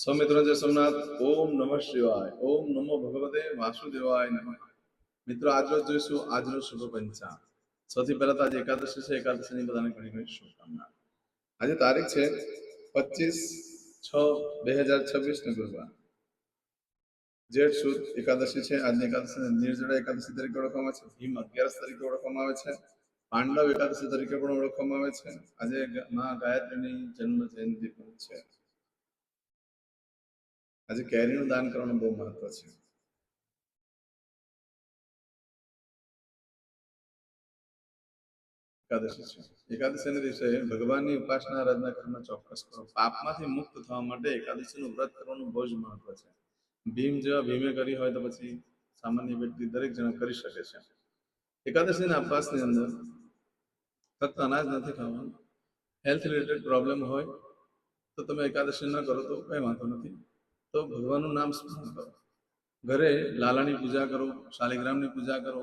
સૌમિત્રો જય સોમનાથ. ઓમ નમઃ શિવાય. ઓમ નમો ભગવતે વાસુદેવાય નમઃ. મિત્રો આજ રોજ જોઈશું આજનો શુભ પંચાંગ. સૌથી પહેલા તો આજે એકાદશી છે. એકાદશીની બધાને ઘણી ઘણી શુભકામના. આજે તારીખ છે 25/6/2026 ને ગુરુવાર. જેઠ સુદ એકાદશી છે. આજની એકાદશી નિર્જળા એકાદશી તરીકે ઓળખવામાં આવે છે. ભીમ 11 તરીકે ઓળખવામાં આવે છે. પાંડવ એકાદશી તરીકે પણ ઓળખવામાં આવે છે. આજે મા ગાયત્રીની જન્મ જયંતિ પણ છે. આજે કેરીનું દાન કરવાનું બહુ મહત્વ છે. એકાદશી છે. એકાદશીના દિવસે ભગવાનની ઉપાસના આરાધના કરવાનું ચોક્કસ કરો. પાપમાંથી મુક્ત થવા માટે એકાદશીનું વ્રત કરવાનું બહુ જ મહત્વ છે. ભીમ જેવા ભીમે કરી હોય તો પછી સામાન્ય વ્યક્તિ દરેક જણ કરી શકે છે. એકાદશીના ઉપવાસની અંદર ફક્ત અનાજ નથી ખાવાનું. હેલ્થ રિલેટેડ પ્રોબ્લેમ હોય તો તમે એકાદશી ન કરો તો કંઈ વાંધો નથી. તો ભગવાનનું નામ સ્મરણ કરો. ઘરે લાલાની પૂજા કરો, શાલિગ્રામની પૂજા કરો.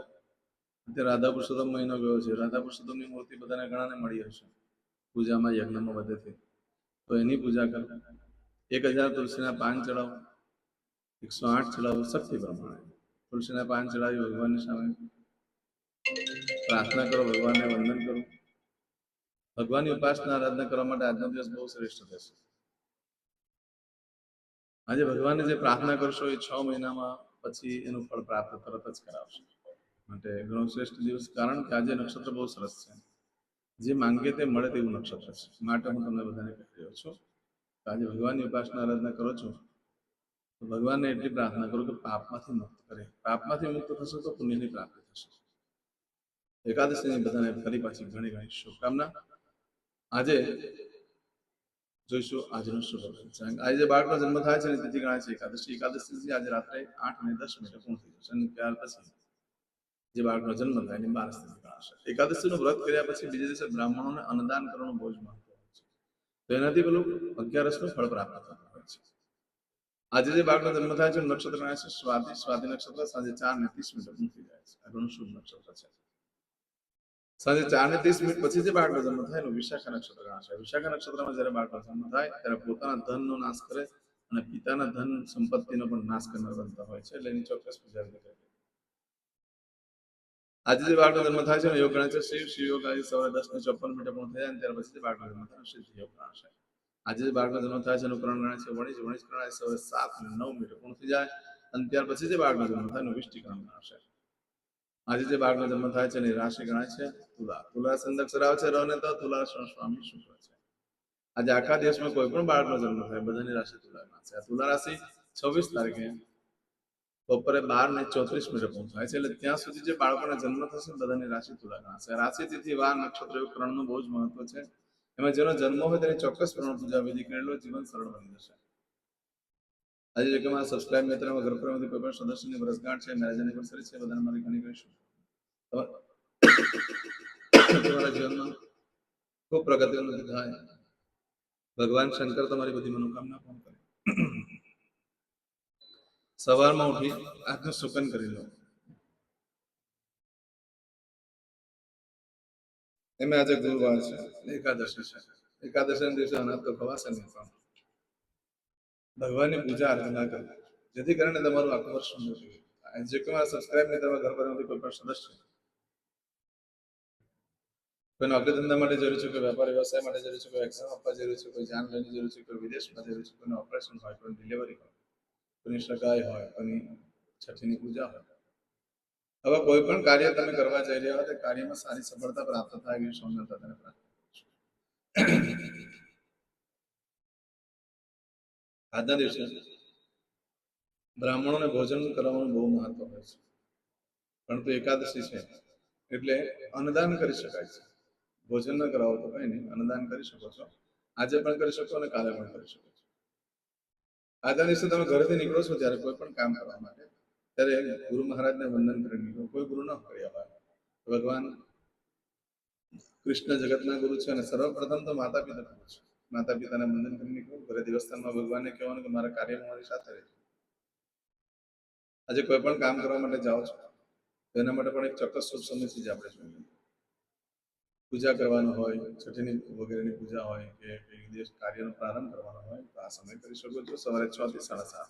અત્યારે રાધા પુરુષોત્તમ મહિનો ગયો છે. રાધા પુરુષોત્તમની મૂર્તિ બધાને ઘણાને મળી હશે પૂજામાં, યજ્ઞમાં, બધેથી. તો એની પૂજા કરો. 1000 તુલસીના પાન ચડાવો, 108 ચડાવો, શક્તિ પ્રમાણે તુલસીના પાન ચડાવી ભગવાનની સામે પ્રાર્થના કરો, ભગવાનને વંદન કરો. ભગવાનની ઉપાસના આરાધના કરવા માટે આજનો દિવસ બહુ શ્રેષ્ઠ થશે. આજે ભગવાનને જે પ્રાર્થના કરશો એ 6 મહિનામાં પછી એનું ફળ પ્રાપ્ત તરત જ કરાવશે. માટે ઘણો શ્રેષ્ઠ દિવસ, કારણ કે આજે નક્ષત્ર બહુ સરસ છે. જે માંગે તે મળે તેવું નક્ષત્ર છે. માટે હું તમને બધાને કહી રહ્યો છું કે આજે ભગવાનની ઉપાસના આરાધના કરો છો તો ભગવાનને એટલી પ્રાર્થના કરો કે પાપમાંથી મુક્ત કરે. પાપમાંથી મુક્ત થશો તો પુણ્યની પ્રાપ્તિ થશે. એકાદશીની બધાને ફરી પાછી ઘણી ઘણી શુભકામના. આજે જોઈશું આજનો શુભ પંચાંગ. આજે જે બાળકનો જન્મ થાય છે ને તિથિ ગણાય છે એકાદશી. એકાદશી આજે રાત્રે 8:10 પૂર્ણ થઈ જશે અને ત્યાર પછી જે બાળકનો જન્મ થાય એની 12 તિથિ ગણાશે. એકાદશીનું વ્રત કર્યા પછી બીજા દિવસે બ્રાહ્મણોને અન્નદાન કરવાનું બહુ જ મહત્વ હોય છે. તો એનાથી પેલું 11નું ફળ પ્રાપ્ત થતું હોય છે. આજે જે બાળકનો જન્મ થાય છે નક્ષત્ર ગણાય છે સ્વાતિ. સ્વાતિ નક્ષત્ર સાંજે 4:30 પૂર્ણ થઈ જાય છે. આ ઘણું શુભ નક્ષત્ર છે. સાંજે 4:30 પછી જે બાળકનો જન્મ થાય એનું વિશાખા નક્ષત્ર ગણાશે. વિશાખા નક્ષત્રમાં જ્યારે બાળકનો જન્મ થાય ત્યારે પોતાના ધનનો નાશ કરે અને પિતાના ધન સંપત્તિનો પણ નાશ કરનાર બનતા હોય છે. એટલે એની ચોક્કસ પૂજા કરવી. આજે જે બાળકનો જન્મ થાય છે યોગ ગણાય છે શિવ. શિવ યોગ આજે સવારે 10:54 પૂર્ણ થઈ જાય ત્યાર પછી જે બાળકનો જન્મ થાય સિદ્ધ યોગ ગણાશે. આજે જે બાળકનો જન્મ થાય છે એનું કરણ ગણાય છે વણિજ. વણિજ કરણ આજે સવારે 7:09 પૂર્ણ થઈ જાય અને ત્યાર પછી જે બાળકનો જન્મ થાય એનું વિષ્ટિકરણ ગણાશે. આજે જે બાળકનો જન્મ થાય છે એની રાશિ ગણાય છે તુલા. તુલા સંદક્ષર આવે છે રને તો તુલા સ્વામી શુક્ર છે. આજે આખા દેશમાં કોઈ પણ બાળકનો જન્મ થાય બધાની રાશિ તુલામાં છે. આ તુલા રાશિ 26 તારીખે બપોરે 12:34 પૂર્ણ થાય છે. એટલે ત્યાં સુધી જે બાળકોનો જન્મ થશે બધાની રાશિ તુલા ગણાશે. રાશિ તિથિ વાર નક્ષત્ર યોગ કરણનું બહુ જ મહત્વ છે. એમાં જેનો જન્મ હોય તેની ચોક્કસ પ્રમાણ પૂજા વિધિ કરેલો જીવન સરળ બની જશે. આજે જે કે મારા સબસ્ક્રાઇબ મિત્રોમાં ઘર પરમાંથી કોઈ પણ સદસ્યની વર્ષગાંઠ છે, મેરેજ એનિવર્સરી છે, બધાને મારી ઘણી ઘણી તમારા જીવનમાં ખૂબ પ્રગતિ ઉન્નતિ થાય. ભગવાન શંકર તમારી બધી મનોકામના પૂર્ણ કરે. સવારમાં ઉઠી આજનું સુકન કરી લો. એમાં આજે ગુરુવાર છે, એકાદશી છે. એકાદશીના દિવસે અનાજ તો ખવાશે નહીં, પણ ભગવાનની પૂજા આરાધના કરવી જેથી કરીને તમારું આખું વર્ષ સુંદર જાય. જે કોઈ મારા સબસ્ક્રાઇબ મિત્રો ઘર પરમાંથી કોઈ પણ સદસ્ય કોઈ નોકરી ધંધા માટે જરૂર છે, કોઈ વેપાર વ્યવસાય માટે જરૂર છે, કોઈ એક્ઝામ આપવા જરૂર છે, કોઈ જાન લેવાની જરૂર છે, કોઈ વિદેશમાં જરૂર છે, કોઈનું ઓપરેશન હોય, કોઈ ડિલિવરી હોય, કોઈની સગાઈ હોય, કોઈની છઠ્ઠીની પૂજા હોય. હવે કોઈ પણ કાર્ય તમે કરવા જઈ રહ્યા હોય તે કાર્યમાં સારી સફળતા પ્રાપ્ત થાય એવી સૌમ્યતા તેને પ્રાપ્ત આજના દિવસે બ્રાહ્મણોને ભોજન કરવાનું બહુ મહત્વ હોય છે. પરંતુ એકાદશી છે એટલે અન્નદાન કરી શકાય છે. ભોજન ન કરાવો તો કઈ નહીં, અન્નદાન કરી શકો છો. આજે પણ કરી શકો અને કાલે પણ કરી શકો છો. આજના દિવસે તમે ઘરેથી નીકળો છો ત્યારે કોઈ પણ કામ કરવા માટે ત્યારે ગુરુ મહારાજને વંદન કરી નીકળો. કોઈ ગુરુ ન કર્યા હોય ભગવાન કૃષ્ણ જગતના ગુરુ છે અને સર્વપ્રથમ તો માતા પિતા ગુરુ છે. માતા પિતાને વંદન કરી નીકળો. ઘરે દેવસ્થાનમાં ભગવાનને કહેવાનું કે મારા કાર્યમાં મારી સાથે રહેજો. આજે કોઈ પણ કામ કરવા માટે જાઓ છો તો એના માટે પણ એક ચોક્કસ શુભ સમયથી જ આપણે જોઈએ. પૂજા કરવાનો હોય, છઠ્ઠીની વગેરેની પૂજા હોય કે કોઈ દિવસ કાર્યનો પ્રારંભ કરવાનો હોય તો આ સમય કરી શકો છો. સવારે 6 થી 7:30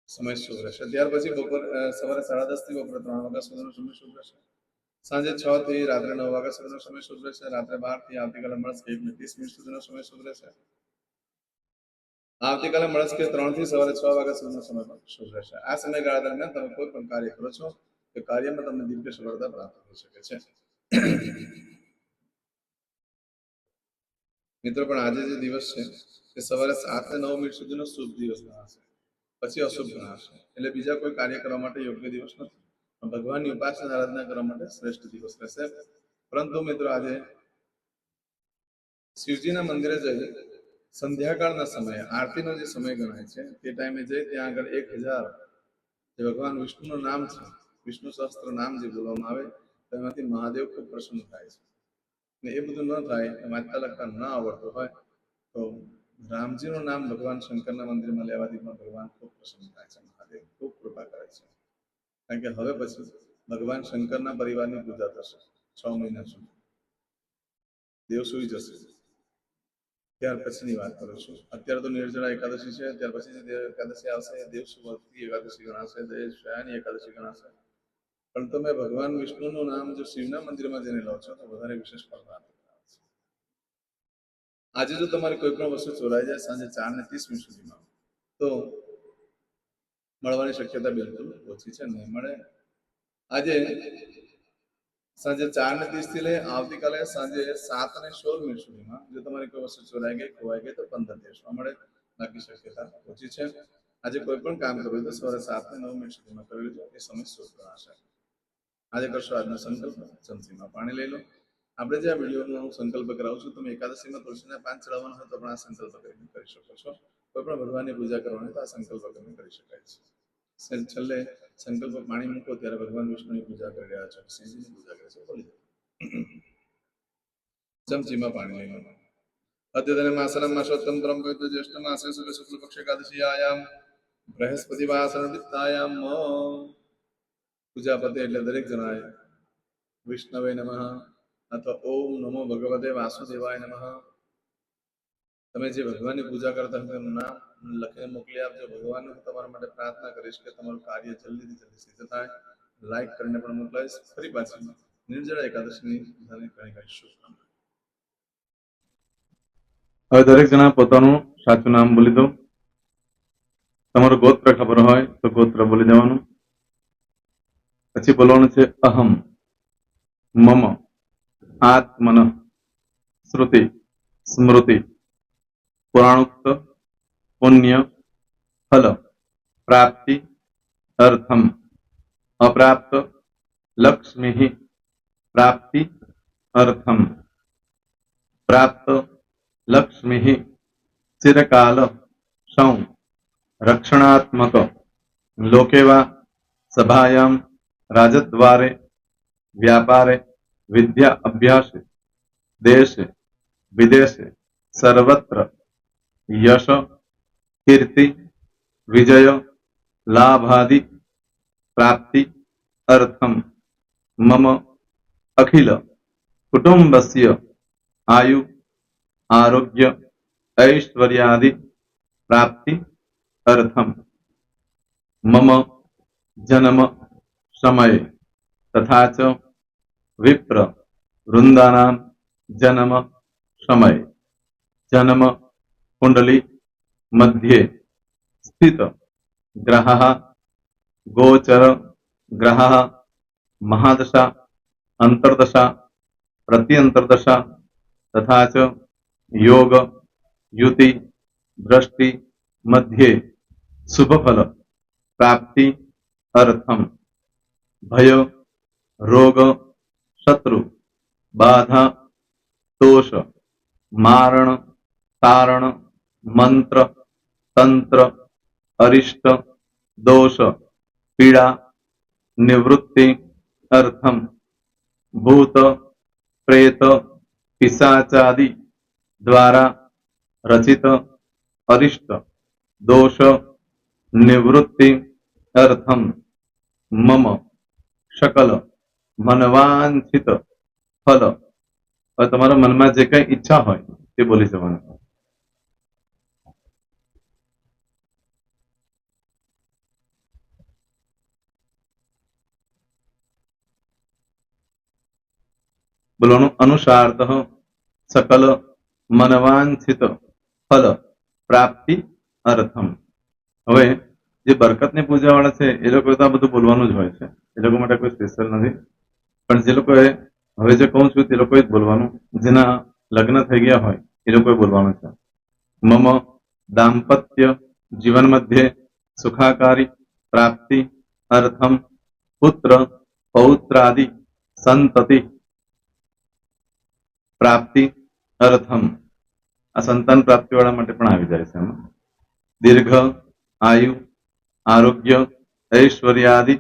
સમય શુભ રહેશે. ત્યાર પછી સવારે 10:30 થી બપોરે 3 વાગ્યા સુધીનો સમય શુભ રહેશે. સાંજે 6 થી રાત્રે 9 વાગ્યા સુધીનો સમય શુભ રહેશે. રાત્રે 12 થી આવતીકાલે મળસ્કે 1:30 સુધીનો સમય શુભ રહેશે. આવતીકાલે મળસ્કે 3 થી સવારે 6 વાગ્યા સુધીનો સમય પણ શુભ રહેશે. આ સમયગાળા દરમિયાન તમે કોઈ પણ કાર્ય કરો છો કે કાર્યમાં તમને દિવ્ય સફળતા પ્રાપ્ત થઈ શકે છે. મિત્રો, પણ આજે જે દિવસ છે તે સવારે 7 થી 9 મિનિટ સુધીનો શુભ દિવસ ગણાશે, પછી અશુભ ગણાશે. એટલે બીજા કોઈ કાર્ય કરવા માટે યોગ્ય દિવસ નથી. ભગવાનની ઉપાસના આરાધના કરવા માટે શ્રેષ્ઠ દિવસ રહેશે. પરંતુ મિત્રો, આજે શિવજીના મંદિરે જઈ સંધ્યાકાળના સમયે આરતીનો જે સમય ગણાય છે તે ટાઈમે જઈ ત્યાં આગળ 1000 જે ભગવાન વિષ્ણુનું નામ છે, વિષ્ણુ સહસ્ત્ર નામ જે બોલવામાં આવે તેમાંથી મહાદેવ ખૂબ પ્રસન્ન થાય છે. ને એ બધું ન થાય, વાંચતા લખતા ન આવડતું હોય તો રામજીનું નામ ભગવાન શંકરના મંદિરમાં લેવાથી પણ ભગવાન ખૂબ પ્રસન્ન થાય છે. મહાદેવ ખૂબ કૃપા કરે છે. કારણ કે હવે પછી ભગવાન શંકરના પરિવારની પૂજા થશે 6 મહિના સુધી. દેવ સુઈ જશે ત્યાર પછીની વાત કરું છું. અત્યારે તો નિર્જળા એકાદશી છે, ત્યાર પછી જે એકાદશી આવશે એ દેવ સુવર્તી એકાદશી ગણાશે, દેવ શયની એકાદશી ગણાશે. પણ તમે ભગવાન વિષ્ણુનું નામ જો શિવના મંદિરમાં જઈને લો છો તો વધારે વિશેષ ફળ પ્રાપ્ત થાય છે. આજે જો તમારી કોઈ પણ વસ્તુ ચોરાઈ જાય સાંજે 4:30 સુધીમાં તો મળવાની શક્યતા બિલકુલ ઓછી છે, નહીં મળે. આજે સાંજે 4:30 થી લઈ આવતીકાલે સાંજે 7:16 સુધીમાં જો તમારી કોઈ વસ્તુ ચોરાઈ ગઈ, ખોવાઈ ગઈ તો 15 દિવસમાં મળે. બાકી શક્યતા ઓછી છે. આજે કોઈ પણ કામ કરવું હોય તો સવારે 7 થી 9 સુધીમાં કરી લેજો, એ સમય શુભ ગણાશે. આજે કરશો આજનો સંકલ્પ. ચમચીમાં પાણી લઈ લો. આપણે જે આ વિડીયોનો સંકલ્પ કરાવું છું, તમે એકાદશીમાં તુલસીના પાન ચડાવવાનો હોય તો પણ આ સંકલ્પ કરીને કરી શકો છો. કોઈ પણ ભગવાનની પૂજા કરવાની તો આ સંકલ્પ કરીને કરી શકાય છે. છેલ્લે સંકલ્પ પાણી મૂકો ત્યારે ભગવાન વિષ્ણુની પૂજા કરી રહ્યા છો, શિવજીની પૂજા કરે છે, બોલી ચમચીમાં પાણી લઈ લો. અદ્યતન માસનમ માસોત્તમ પરમ પવિત્ર જ્યેષ્ઠ માસે શુક્લ પક્ષ એકાદશીયામ બૃહસ્પતિ વાસન વિત્તાયામ પૂજા પતે એટલે દરેક જણાએ વિષ્ણવે નમઃ અથવા ઓમ નમો ભગવતે વાસુદેવાય નમઃ. તમે જે ભગવાનની પૂજા કરતા હોય તેનું નામ લખીને મોકલી આપજો. ભગવાનને તમારા માટે પ્રાર્થના કરીશ કે તમારું કાર્ય જલ્દીથી જલ્દી સિદ્ધ થાય. લાઈક કરીને પણ મોકલાવીશ. ફરી પાછી નિર્જળા એકાદશીની બધાને ઘણી ઘણી શુભકામના. હવે દરેક જણા પોતાનું સાચું નામ બોલી દો. તમારું ગોત્ર ખબર હોય તો ગોત્ર બોલી દેવાનું. પછી બોલવાનું છે અહમ, મમ, આત્મન, શ્રુતિ, સ્મૃતિ, પુરાણોક્ત, પુણ્ય, ફલ, પ્રાપ્તિ, અર્થમ, અપ્રાપ્ત, લક્ષ્મી, પ્રાપ્તિ, અર્થમ, પ્રાપ્ત, લક્ષ્મી, ચિરકાલ, સૌ, રક્ષણાત્મક, લોકેવા, સભાયામ, રાજદ્વારે, વ્યાપારે, વિદ્યા અભ્યાસે, દેશે, વિદેશે, સર્વત્ર, યશ, કીર્તિ, વિજય, લાભાદિ, પ્રાપ્તિ, અર્થમ, મમ, અખિલ, કુટુંબસ્ય, આયુ, આરોગ્ય, ऐश्वर्यादि, प्राप्ति, अर्थम, मम, जन्म, समय, तथा च विप्र, वृंदानां, जन्म, समय, जन्म, कुंडली, मध्ये, स्थित, ग्रहः, गोचर, ग्रहः, महादशा, अंतर्दशा, प्रत्यंतर्दशा, तथा च योग, युति, दृष्टि, मध्ये, शुभ फल, प्राप्ति, अर्थम, भय, रोग, शत्रु, बाधा, दोष, मारण, तारण, मंत्र, तंत्र, अरिष्ट, दोष, पीड़ा, निवृत्ति, अर्थम, भूत, प्रेत, पिशाचादि द्वारा रचित अरिष्ट दोष निवृत्ति अर्थम मम सकल मनवांछित फल હવે તમારા મનમાં જે કઈ ઈચ્છા હોય તે બોલી જવાનું. બોલવાનું અનુસારત સકલ મનવાંછિત ફલ પ્રાપ્તિ અર્થમ. હવે જે બરકતની પૂજા વાળા છે એ લોકો તો આ બધું બોલવાનું જ હોય છે, એ લોકો માટે કોઈ સ્પેશિયલ નથી. પણ જે લોકોએ હવે જે કહું છું તે લોકોએ જ બોલવાનું, જેના લગ્ન થઈ ગયા હોય એ લોકોએ બોલવાનું છે. મમ દાંપત્ય જીવન મધ્યે સુખાકારી પ્રાપ્તિ અર્થમ પુત્ર પૌત્રાદિ સંતતિ પ્રાપ્તિ અર્થમ. આ સંતાન પ્રાપ્તિ વાળા માટે પણ આવી જાય છે એમાં. દીર્ઘ આયુ આરોગ્ય ઐશ્વર્યાદિ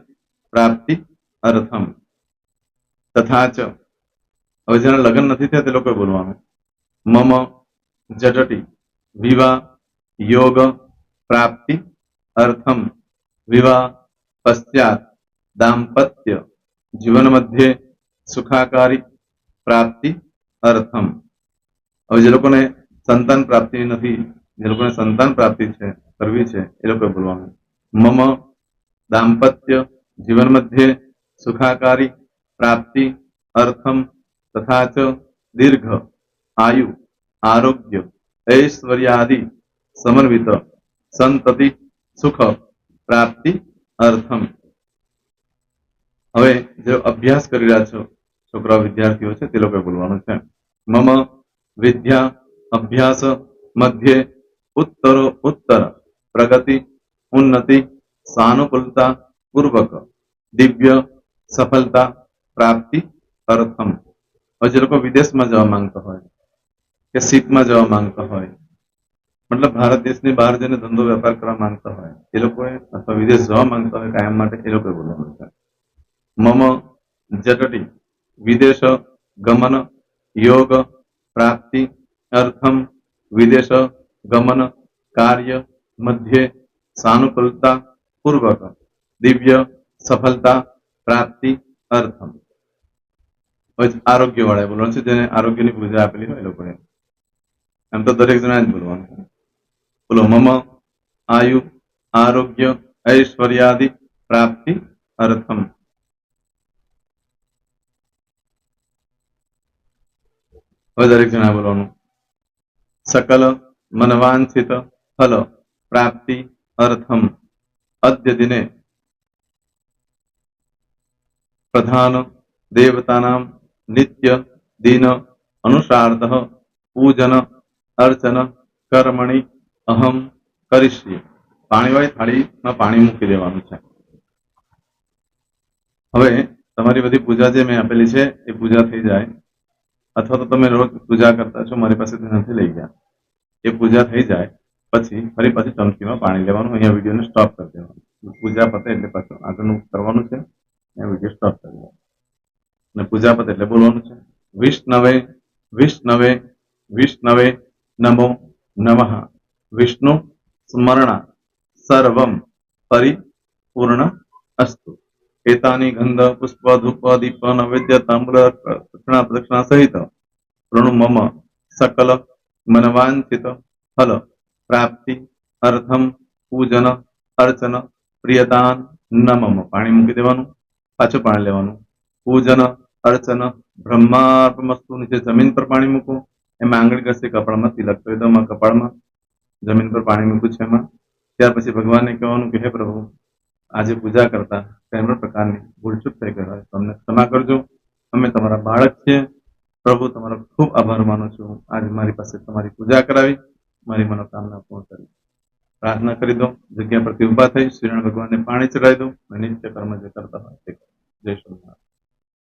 પ્રાપ્તિ અર્થમ. તથા ચ, હવે જેના લગ્ન નથી થયા તે લોકોએ બોલવાનું. મમ જટટી વિવાહ યોગ પ્રાપ્તિ અર્થમ વિવાહ પશ્ચાત દાંપત્ય જીવન મધ્યે સુખાકારી પ્રાપ્તિ અર્થમ. હવે જે લોકોને સંતાન પ્રાપ્તિ નથી, જે લોકોને સંતાન પ્રાપ્તિ છે કરવી છે એ લોકોએ બોલવાનું. મમ દાંપત્ય જીવન મધ્યે સુખાકારી પ્રાપ્તિ અર્થમ તથા ચ દીર્ઘ આયુ આરોગ્ય ઐશ્વર્યાદિ સમન્વિત સંતતિ સુખ પ્રાપ્તિ અર્થમ. હવે જે અભ્યાસ કરી રહ્યા છો છોકરાઓ વિદ્યાર્થીઓ છે તે લોકોએ બોલવાનું છે. મમ વિદ્યા અભ્યાસ મધ્યે ઉત્તરો ઉત્તર પ્રગતિ ઉન્નતિ સાનુકૂલતા પૂર્વક દિવ્ય સફળતા પ્રાપ્તિ અર્થમ. હવે જે લોકો વિદેશમાં જવા માંગતા હોય કે શીપમાં જવા માંગતા હોય, મતલબ ભારત દેશની બહાર જઈને ધંધો વેપાર કરવા માંગતા હોય એ લોકોએ, અથવા વિદેશ જવા માંગતા હોય કાયમ માટે, એ લોકોએ બોલવાનું છે. મમ જટટી વિદેશ ગમન યોગ પ્રાપ્તિ અર્થમ વિદેશ ગમન કાર્ય મધ્યે સાનુકૂલતા પૂર્વક દિવ્ય સફળતા પ્રાપ્તિ અર્થમ. આરોગ્ય વાળા બોલવાનું છે, જેને આરોગ્યની પૂજા આપેલી હોય એ લોકોએ. એમ તો દરેક જણા જ બોલવાનું. બોલો મમ આયુ આરોગ્ય ઐશ્વર્યાદિ પ્રાપ્તિ અર્થમ. હવે દરેક જણા બોલવાનું. સકલ મનવાંછિત ફલ પ્રાપ્તિ અર્થમ અદ્ય દિને પ્રધાન દેવતાનામ નિત્ય દિન અનુસારતઃ પૂજન અર્ચન કર્મણિ અહમ કરીશ્યે. પાણીવાળી થાળીમાં પાણી મૂકી દેવાનું છે. હવે તમારી બધી પૂજા જે મેં આપેલી છે એ પૂજા થઈ જાય, અથવા તો તમે રોજ પૂજા કરતા છો મારી પાસેથી નથી લઈ ગયા, એ પૂજા થઈ જાય પછી ફરી પાછી ચમચીમાં પાણી લેવાનું. અહીંયા વિડીયોને સ્ટોપ કરી દેવાનું. પૂજા પતે એટલે પાછું આગળનું કરવાનું છે. અહીંયા વિડીયો સ્ટોપ કરી દેવાનું અને પૂજા પતે એટલે બોલવાનું છે. વિષ્ણવે વિષ્ણવે વિષ્ણવે નમો નમઃ વિષ્ણુ સ્મરણા સર્વમ પરિપૂર્ણ અસ્તુ. એતાની ગંધ પુષ્પ ધૂપ દીપ નૈવેદ્ય તાંબૂલ દક્ષિણા પ્રદક્ષિણા સહિત પ્રણુ મમ સકલ મનવાંછિત ફલ પ્રાપ્તિ અર્થમ પૂજન અર્ચન પ્રિયદાન ન મમ. પાણી મૂકી દેવાનું, પાછું પાણી લેવાનું. પૂજન અર્ચન બ્રહ્માર્પણમસ્તુ. નીચે જમીન પર પાણી મૂકવું, એમાં આંગળી ઘસી કપાળમાં તિલક કરી દો. કપાળમાં જમીન પર પાણી મૂક્યું છે એમાં. ત્યાર પછી ભગવાનને કહેવાનું કે હે પ્રભુ, આજે પૂજા કરતા કોઈ પણ પ્રકારની ભૂલચૂક થઈ ગઈ હોય તો અમને ક્ષમા કરજો. અમે તમારા બાળક છીએ. પ્રભુ તમારો ખૂબ આભાર માનું છું, આજે મારી પાસે તમારી પૂજા કરાવી, મારી મનોકામના પૂર્ણ કરી. પ્રાર્થના કરી દો. જગ્યા પરથી ઉભા થઈ શ્રીનારાયણ ભગવાનને પાણી ચડાવી દો અને નિત્ય કર્મ જે કરતા હોય તે કરો. જય શ્રી.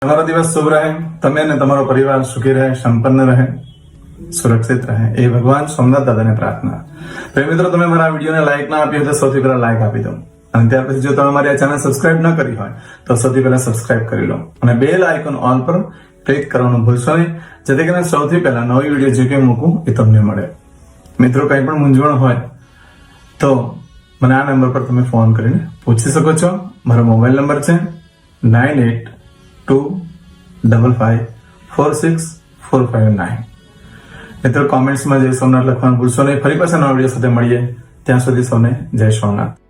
તમારો દિવસ શુભ રહે, તમે અને તમારો પરિવાર સુખી રહે, સંપન્ન રહે, સુરક્ષિત રહે, એ ભગવાન સોમનાથ દાદાને પ્રાર્થના. તો મિત્રો, તમે મારા વિડીયોને લાઈક ના આપી હોય તો સૌથી પહેલા લાઈક આપી દો, અને ત્યાર પછી જો તમે મારી આ ચેનલ સબસ્ક્રાઇબ ન કરી હોય તો સૌથી પહેલા સબસ્ક્રાઇબ કરી લો, અને બેલ આઇકોન ઓલ પર ક્લિક કરવાનું ભૂલશો નહીં, જેથી કરીને સૌથી પહેલા નવી વિડીયો જે કંઈ મૂકું એ તમને મળે. મિત્રો, કંઈ પણ મૂંઝવણ હોય તો મને આ નંબર પર તમે ફોન કરીને પૂછી શકો છો. મારો મોબાઈલ નંબર છે 98255464 459. મિત્રો કોમેન્ટ્સમાં જય સોમનાથ લખવાનું ભૂલશો નહીં. ફરી પાછા નવા વિડીયો સાથે મળીએ. ત્યાં સુધી સૌને જય સોમનાથ.